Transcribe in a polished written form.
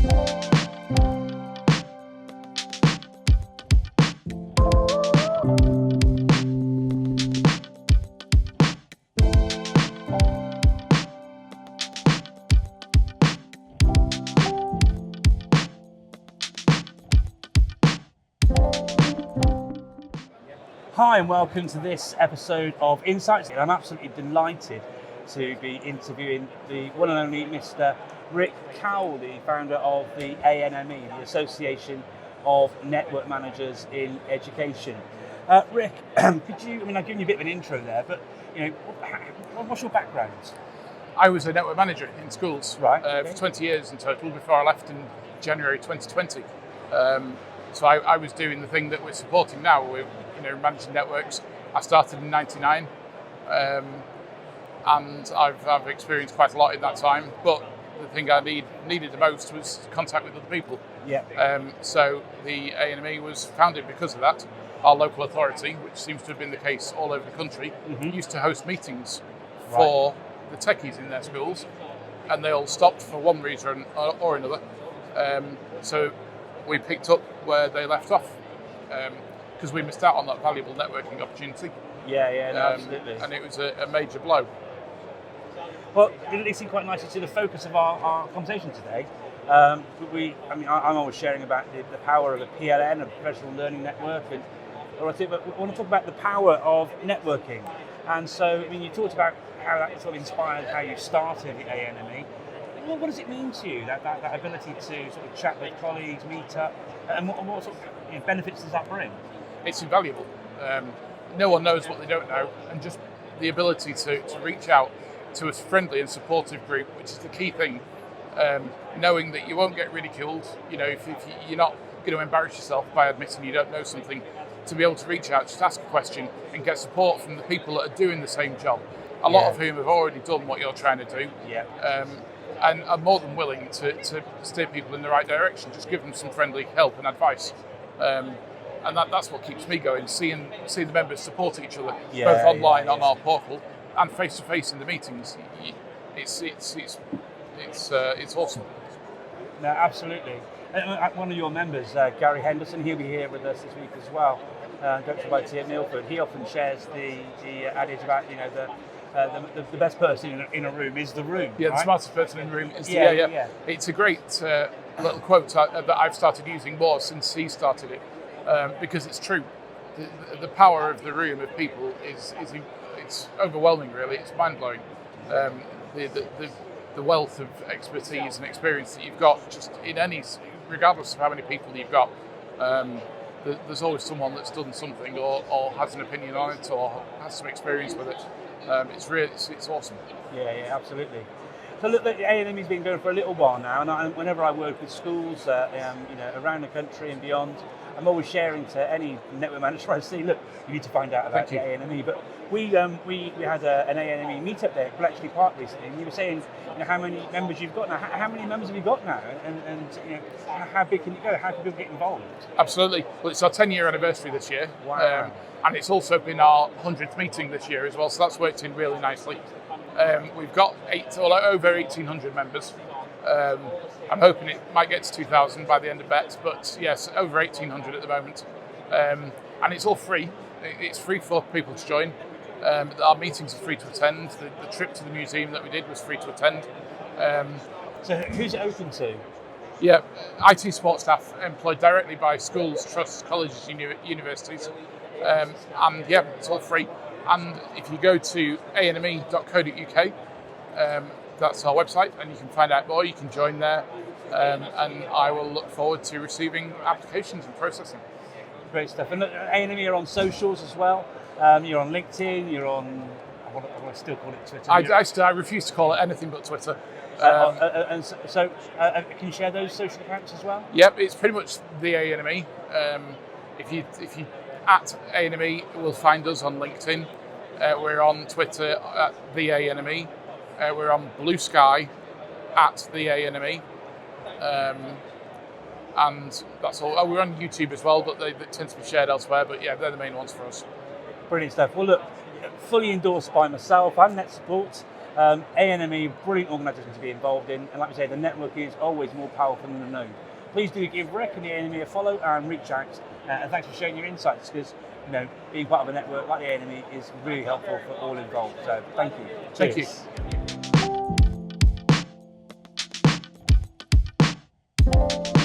Hi and welcome to this episode of Insights. I'm absolutely delighted to be interviewing the one and only Mr. Rick Cowell, the founder of the ANME, the Association of Network Managers in Education. Rick, could you, I've given you a bit of an intro there, but what's your background? I was a network manager in schools okay. for 20 years in total before I left in January 2020. So I was doing the thing that we're supporting now. We're managing networks. I started in '99, and I've experienced quite a lot in that time. But the thing I needed the most was contact with other people. Yeah. So the ANME was founded because of that. Our local authority, which seems to have been the case all over the country, used to host meetings for the techies in their schools, and they all stopped for one reason or another. So we picked up where they left off. Because we missed out on that valuable networking opportunity. Absolutely. And it was a major blow. Well, it leads in quite nicely to the focus of our conversation today. I'm always sharing about the power of a PLN, a professional learning network, but I want to talk about the power of networking. And so, you talked about how that sort of inspired how you started the ANME. What does it mean to you, that ability to sort of chat with colleagues, meet up, and what sort of benefits does that bring? It's invaluable. No one knows what they don't know, and just the ability to reach out to a friendly and supportive group, which is the key thing. Knowing that you won't get ridiculed, if you're not going to embarrass yourself by admitting you don't know something, to be able to reach out, just ask a question and get support from the people that are doing the same job, a lot of whom have already done what you're trying to do. And are more than willing to steer people in the right direction, just give them some friendly help and advice. And that's what keeps me going, seeing the members support each other, both online on our portal and face to face in the meetings. It's awesome. No, absolutely. One of your members, Gary Henderson, he'll be here with us this week as well. Director of IT at Milford. He often shares the adage about the best person in a room is the room. Yeah, right? The smartest person in the room is the It's a great little quote that I've started using more since he started it. Because it's true, the power of the room of people is it's overwhelming. Really, it's mind blowing. The wealth of expertise and experience that you've got, just in regardless of how many people you've got, there's always someone that's done something or has an opinion on it or has some experience with it. It's awesome. Yeah, absolutely. So look, the ANME's been going for a little while now, and whenever I work with schools, around the country and beyond, I'm always sharing to any network manager I see, look, you need to find out about the ANME. But we had an ANME meetup there at Bletchley Park recently, and you were saying how many members you've got now. How many members have you got now? And how big can you go? How can people get involved? Absolutely. Well, it's our 10-year anniversary this year. Wow. And it's also been our 100th meeting this year as well, so that's worked in really nicely. We've got over 1,800 members. I'm hoping it might get to 2,000 by the end of BET, but yes, over 1,800 at the moment. And it's all free. It's free for people to join. Our meetings are free to attend. The trip to the museum that we did was free to attend. So who's it open to? Yeah, IT support staff employed directly by schools, trusts, colleges, universities. And yeah, it's all free. And if you go to anme.co.uk, that's our website, and you can find out more. You can join there, and I will look forward to receiving applications and processing. Great stuff. And ANME are on socials as well. You're on LinkedIn. You're on. I want to still call it Twitter. I refuse to call it anything but Twitter. Can you share those social accounts as well? Yep, it's pretty much the ANME. If you at ANME, will find us on LinkedIn. We're on Twitter at the ANME. We're on BlueSky at the ANME. And that's all. Oh, we're on YouTube as well, but they tend to be shared elsewhere. But yeah, they're the main ones for us. Brilliant stuff. Well, look, fully endorsed by myself and NetSupport. ANME, brilliant organisation to be involved in, and like we say, the network is always more powerful than the node. Please do give Rick and the ANME a follow and reach out. And thanks for sharing your insights, because being part of a network like the ANME is really helpful for all involved. So thank you. Thank Cheers. you.